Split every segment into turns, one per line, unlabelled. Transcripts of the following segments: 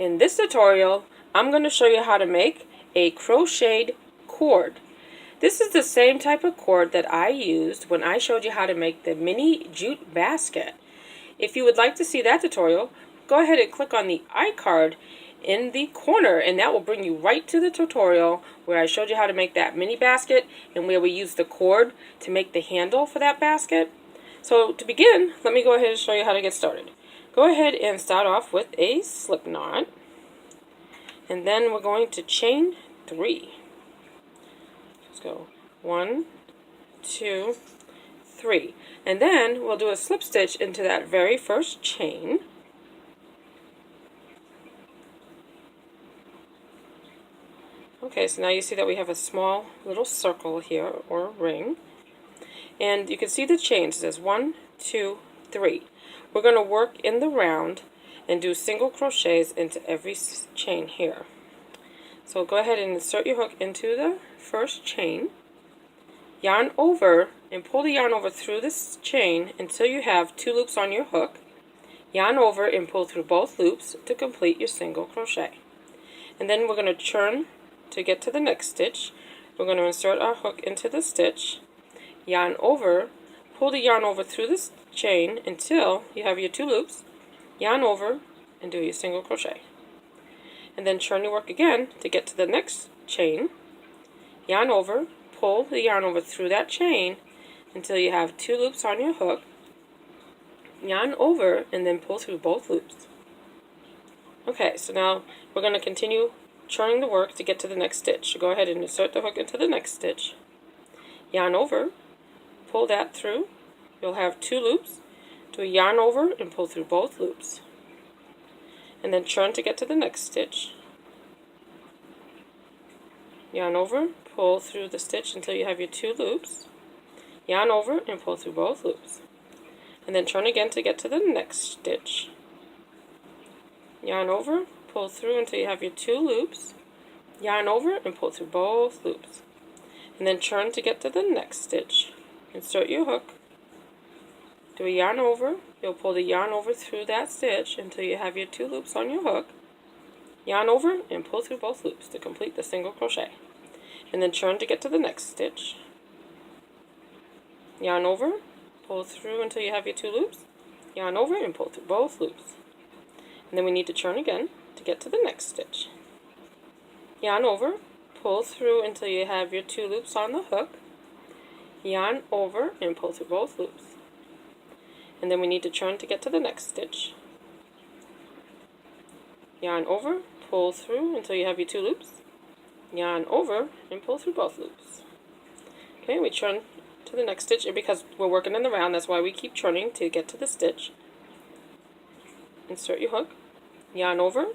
In this tutorial, I'm going to show you how to make a crocheted cord. This is the same type of cord that I used when I showed you how to make the mini jute basket. If you would like to see that tutorial, go ahead and click on the iCard in the corner, and that will bring you right to the tutorial where I showed you how to make that mini basket and where we use the cord to make the handle for that basket. So to begin, let me go ahead and show you how to get started. Go ahead and start off with a slip knot, and then we're going to chain 3. Let's go 1, 2, 3, and then we'll do a slip stitch into that very first chain. Okay, so now you see that we have a small little circle here, or ring, and you can see the chains. It says 1, 2, 3. We're going to work in the round and do single crochets into every chain here. So go ahead and insert your hook into the first chain, yarn over and pull the yarn over through this chain until you have 2 loops on your hook. Yarn over and pull through both loops to complete your single crochet. And then we're going to turn to get to the next stitch. We're going to insert our hook into the stitch, yarn over, pull the yarn over through this chain until you have your 2 loops, yarn over, and do your single crochet. And then turn your work again to get to the next chain, yarn over, pull the yarn over through that chain until you have 2 loops on your hook, yarn over, and then pull through both loops. Okay, so now we're going to continue churning the work to get to the next stitch. So go ahead and insert the hook into the next stitch, yarn over, pull that through. You'll have 2 loops, do a yarn over and pull through both loops, and then turn to get to the next stitch, yarn over, pull through the stitch until you have your 2 loops, yarn over and pull through both loops, and then turn again to get to the next stitch, yarn over, pull through until you have your 2 loops, yarn over and pull through both loops, and then turn to get to the next stitch. Insert your hook, do a yarn over, you'll pull the yarn over through that stitch until you have your 2 loops on your hook, yarn over and pull through both loops to complete the single crochet, and then turn to get to the next stitch, yarn over, pull through until you have your 2 loops, yarn over and pull through both loops, and then we need to turn again to get to the next stitch, yarn over, pull through until you have your 2 loops on the hook, yarn over and pull through both loops, and then we need to turn to get to the next stitch, yarn over, pull through until you have your 2 loops, yarn over and pull through both loops. Okay, we turn to the next stitch, and because we're working in the round, that's why we keep turning to get to the stitch. Insert your hook, yarn over,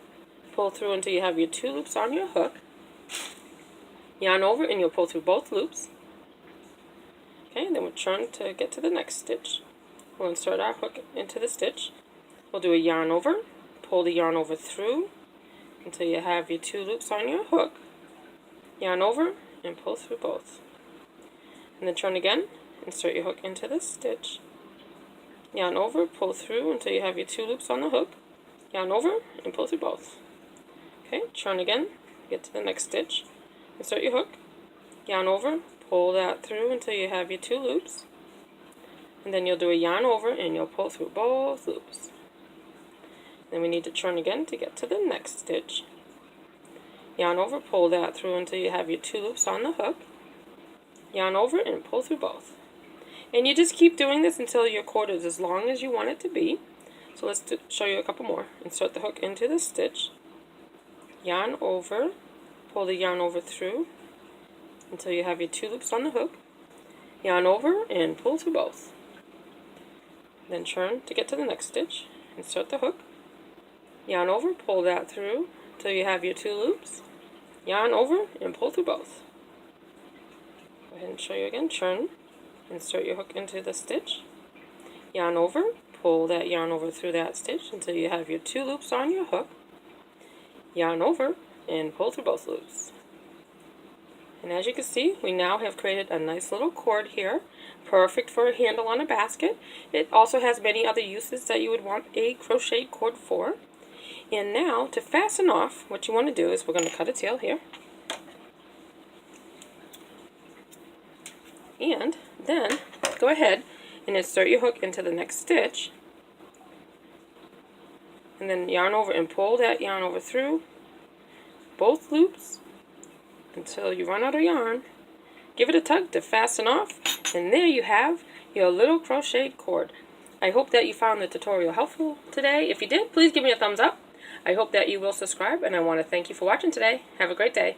pull through until you have your 2 loops on your hook, yarn over and you'll pull through both loops. Okay, and then we'll turn to get to the next stitch. We'll insert our hook into the stitch. We'll do a yarn over, pull the yarn over through until you have your 2 loops on your hook, yarn over and pull through both. And then turn again, insert your hook into the stitch, yarn over, pull through until you have your 2 loops on the hook, yarn over and pull through both. Okay, turn again, get to the next stitch, insert your hook, yarn over, pull that through until you have your 2 loops, and then you'll do a yarn over and you'll pull through both loops. Then we need to turn again to get to the next stitch, yarn over, pull that through until you have your 2 loops on the hook, yarn over and pull through both. And you just keep doing this until your cord is as long as you want it to be. So let's show you a couple more. Insert the hook into the stitch, yarn over, pull the yarn over through until you have your 2 loops on the hook, yarn over and pull through both. Then turn to get to the next stitch, insert the hook, yarn over, pull that through until you have your 2 loops, yarn over and pull through both. Go ahead and show you again. Turn, insert your hook into the stitch, yarn over, pull that yarn over through that stitch until you have your 2 loops on your hook, yarn over and pull through both loops. And as you can see, we now have created a nice little cord here, perfect for a handle on a basket. It also has many other uses that you would want a crochet cord for. And now to fasten off, what you want to do is we're going to cut a tail here. And then go ahead and insert your hook into the next stitch. And then yarn over and pull that yarn over through both loops until you run out of yarn. Give it a tug to fasten off, and there you have your little crocheted cord. I hope that you found the tutorial helpful today. If you did, please give me a thumbs up. I hope that you will subscribe, and I want to thank you for watching today. Have a great day.